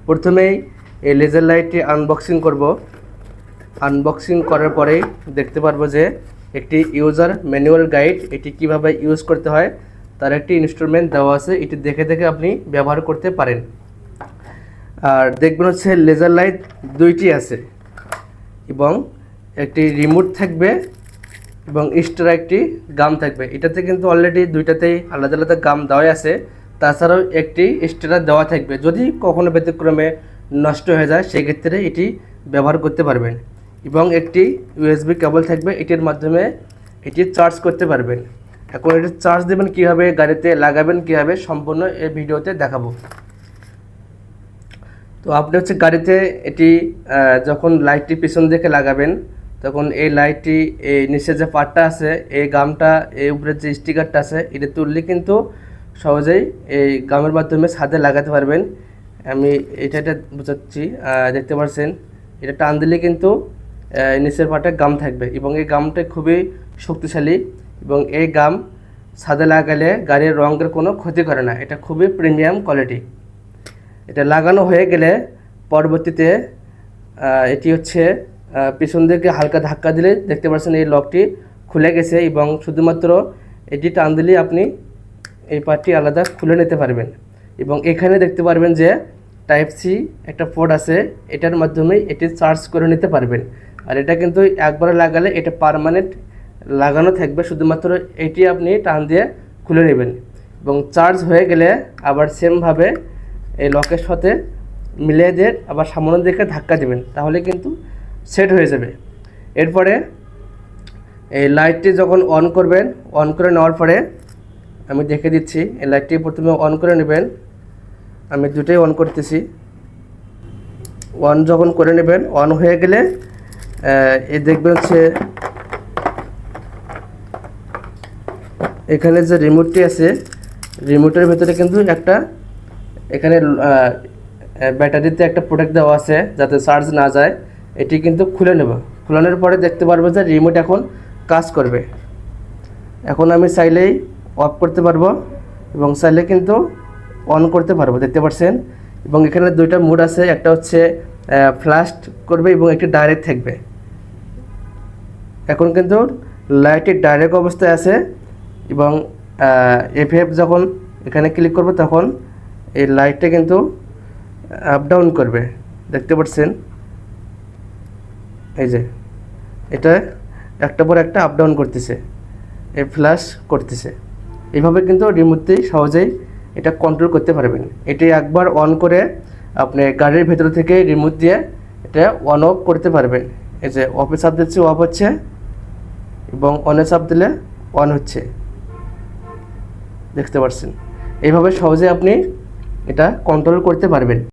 প্রথমেই এই laser লাইটটি unboxing করব। আনবক্সিং করার পরেই দেখতে পারবো যে একটি ইউজার ম্যানুয়াল গাইড, এটি কিভাবে ইউজ করতে হয় তার একটি ইনস্ট্রুমেন্ট দেওয়া আছে। এটি দেখে দেখে আপনি ব্যবহার করতে পারেন। আর দেখবেন হচ্ছে লেজার লাইট দুইটি আছে এবং একটি রিমোট থাকবে এবং এক্সট্রা একটি গাম থাকবে। এটাতে কিন্তু অলরেডি দুইটাতেই আলাদা আলাদা গাম দেওয়াই আছে, তাছাড়াও একটি এক্সট্রা দেওয়া থাকবে। যদি কখনো ব্যতিক্রমে নষ্ট হয়ে যায় সেক্ষেত্রে এটি ব্যবহার করতে পারবেন। এবং একটি ইউএসবি কেবল থাকবে, এটির মাধ্যমে এটি চার্জ করতে পারবেন। এখন এটি চার্জ দেবেন কীভাবে, গাড়িতে লাগাবেন কীভাবে, সম্পূর্ণ এই ভিডিওতে দেখাবো। তো আপনি হচ্ছে গাড়িতে এটি যখন লাইটটি পিছন দিকে লাগাবেন তখন এই লাইটটি এই নিচের যে পার্টটা আছে, এই গামটা, এই উপরের যে স্টিকারটা আছে, এটা তুললে কিন্তু সহজেই এই গামের মাধ্যমে ছাদে লাগাতে পারবেন। আমি এটা বোঝাচ্ছি, দেখতে পাচ্ছেন এটা টান দিলে কিন্তু নিচের পার্টে গাম থাকবে এবং এই গামটা খুবই শক্তিশালী এবং এই গাম ছাদে লাগালে গাড়ির রঙের কোনো ক্ষতি করে না। এটা খুবই প্রিমিয়াম কোয়ালিটি। এটা লাগানো হয়ে গেলে পরবর্তীতে এটি হচ্ছে পিছন দিকে হালকা ধাক্কা দিলে দেখতে পাচ্ছেন এই লকটি খুলে গেছে এবং শুধুমাত্র এটি টান দিলেই আপনি এই পার্টটি আলাদা খুলে নিতে পারবেন। এবং এখানে দেখতে পারবেন যে টাইপ সি একটা পোর্ট আছে, এটার মাধ্যমে এটি চার্জ করে নিতে পারবেন। আর এটা কিন্তু একবার লাগালে এটা পার্মানেন্ট লাগানো থাকবে, শুধুমাত্র এটি আপনি টান দিয়ে খুলে নেবেন এবং চার্জ হয়ে গেলে আবার সেমভাবে এই লকের সাথে মিলিয়ে দিয়ে আবার সামনের দিকে ধাক্কা দেবেন, তাহলে কিন্তু সেট হয়ে যাবে। এরপরে এই লাইটটি যখন অন করবেন, অন করে নেওয়ার পরে আমি দেখে দিচ্ছি, এই লাইটটি প্রথমে অন করে নেবেন। আমি দুটোই অন করতেছি। অন যখন করে নেবেন, অন হয়ে গেলে এই দেখবেন হচ্ছে এখানে যে রিমোটটি আছে, রিমোটের ভেতরে কিন্তু একটা এখানে ব্যাটারিতে একটা প্রোটেক্ট দেওয়া আছে যাতে চার্জ না যায়। এটি কিন্তু খুলে নেব। খোলানোর পরে দেখতে পারবো যে রিমোট এখন কাজ করবে। এখন আমি চাইলেই অফ করতে পারবো এবং চাইলে কিন্তু অন করতে পারবো, দেখতে পাচ্ছেন। এবং এখানে দুইটা মোড আছে, একটা হচ্ছে ফ্ল্যাশ করবে এবং একটি ডাইরেক্ট থাকবে। এখন কিন্তু লাইটটি ডাইরেক্ট অবস্থায় আছে এবং এফএফ যখন এখানে ক্লিক করব তখন এই লাইটটা কিন্তু আপ ডাউন করবে, দেখতে পাচ্ছেন। এই যে এটা একটা পর একটা আপ ডাউন করতেছে, এই ফ্ল্যাশ করতেছে। এইভাবে কিন্তু রিমোটতেই সহজেই এটা কন্ট্রোল করতে পারবেন। এটি একবার অন করে আপনি গাড়ির ভেতর থেকে রিমোট দিয়ে এটা অন অফ করতে পারবেন। এই যে অফে চাপ দিচ্ছি, অফ হচ্ছে এবং অনে চাপ দিলে অন হচ্ছে, দেখতে পাচ্ছেন। এইভাবে সহজে আপনি এটা কন্ট্রোল করতে পারবেন।